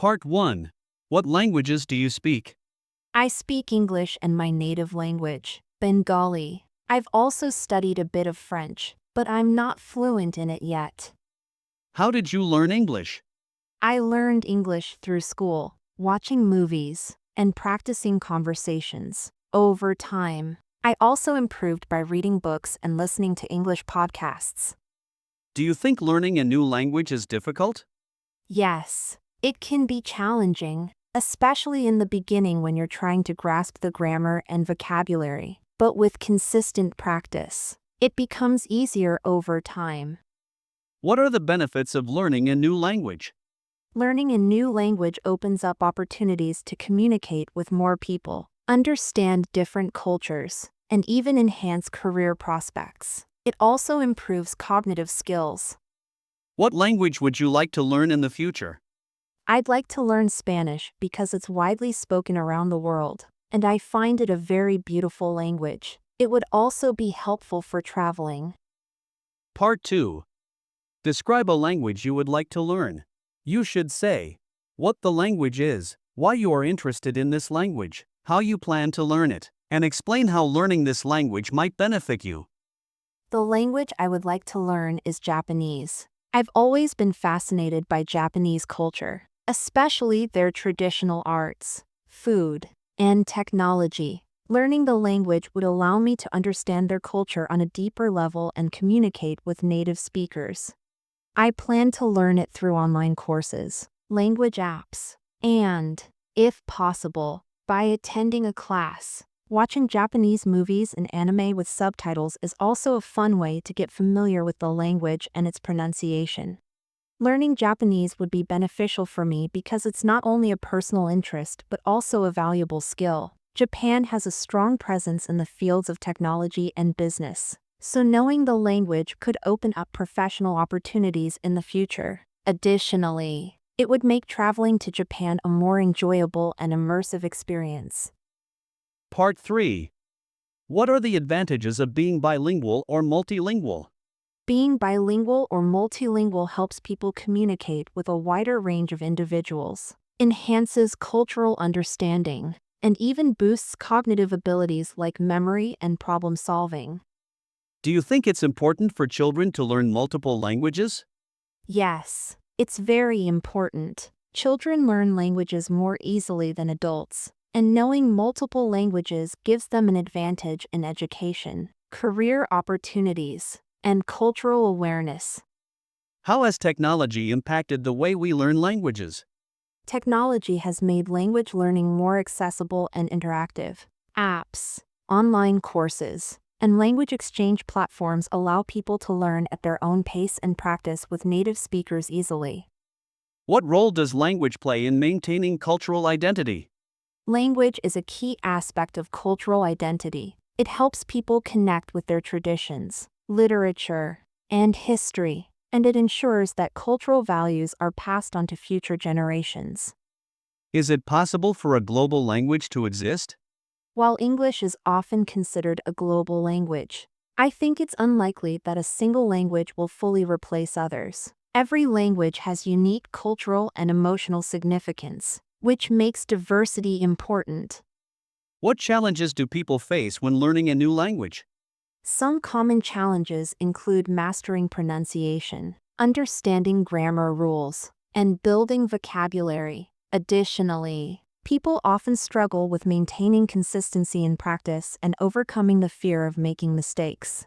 Part 1. What languages do you speak? I speak English and my native language, Bengali. I've also studied a bit of French, but I'm not fluent in it yet. How did you learn English? I learned English through school, watching movies, and practicing conversations. Over time, I also improved by reading books and listening to English podcasts. Do you think learning a new language is difficult? Yes, it can be challenging, especially in the beginning when you're trying to grasp the grammar and vocabulary. But with consistent practice, it becomes easier over time. What are the benefits of learning a new language? Learning a new language opens up opportunities to communicate with more people, understand different cultures, and even enhance career prospects. It also improves cognitive skills. What language would you like to learn in the future? I'd like to learn Spanish because it's widely spoken around the world, and I find it a very beautiful language. It would also be helpful for traveling. Part 2. Describe a language you would like to learn. You should say what the language is, why you are interested in this language, how you plan to learn it, and explain how learning this language might benefit you. The language I would like to learn is Japanese. I've always been fascinated by Japanese culture, especially their traditional arts, food, and technology. Learning the language would allow me to understand their culture on a deeper level and communicate with native speakers. I plan to learn it through online courses, language apps, and, if possible, by attending a class. Watching Japanese movies and anime with subtitles is also a fun way to get familiar with the language and its pronunciation. Learning Japanese would be beneficial for me because it's not only a personal interest but also a valuable skill. Japan has a strong presence in the fields of technology and business, so knowing the language could open up professional opportunities in the future. Additionally, it would make traveling to Japan a more enjoyable and immersive experience. Part 3. What are the advantages of being bilingual or multilingual? Being bilingual or multilingual helps people communicate with a wider range of individuals, enhances cultural understanding, and even boosts cognitive abilities like memory and problem solving. Do you think it's important for children to learn multiple languages? Yes, it's very important. Children learn languages more easily than adults, and knowing multiple languages gives them an advantage in education, career opportunities, and cultural awareness. How has technology impacted the way we learn languages? Technology has made language learning more accessible and interactive. Apps, online courses, and language exchange platforms allow people to learn at their own pace and practice with native speakers easily. What role does language play in maintaining cultural identity? Language is a key aspect of cultural identity. It helps people connect with their traditions, literature, and history, and it ensures that cultural values are passed on to future generations. Is it possible for a global language to exist? While English is often considered a global language, I think it's unlikely that a single language will fully replace others. Every language has unique cultural and emotional significance, which makes diversity important. What challenges do people face when learning a new language? Some common challenges include mastering pronunciation, understanding grammar rules, and building vocabulary. Additionally, people often struggle with maintaining consistency in practice and overcoming the fear of making mistakes.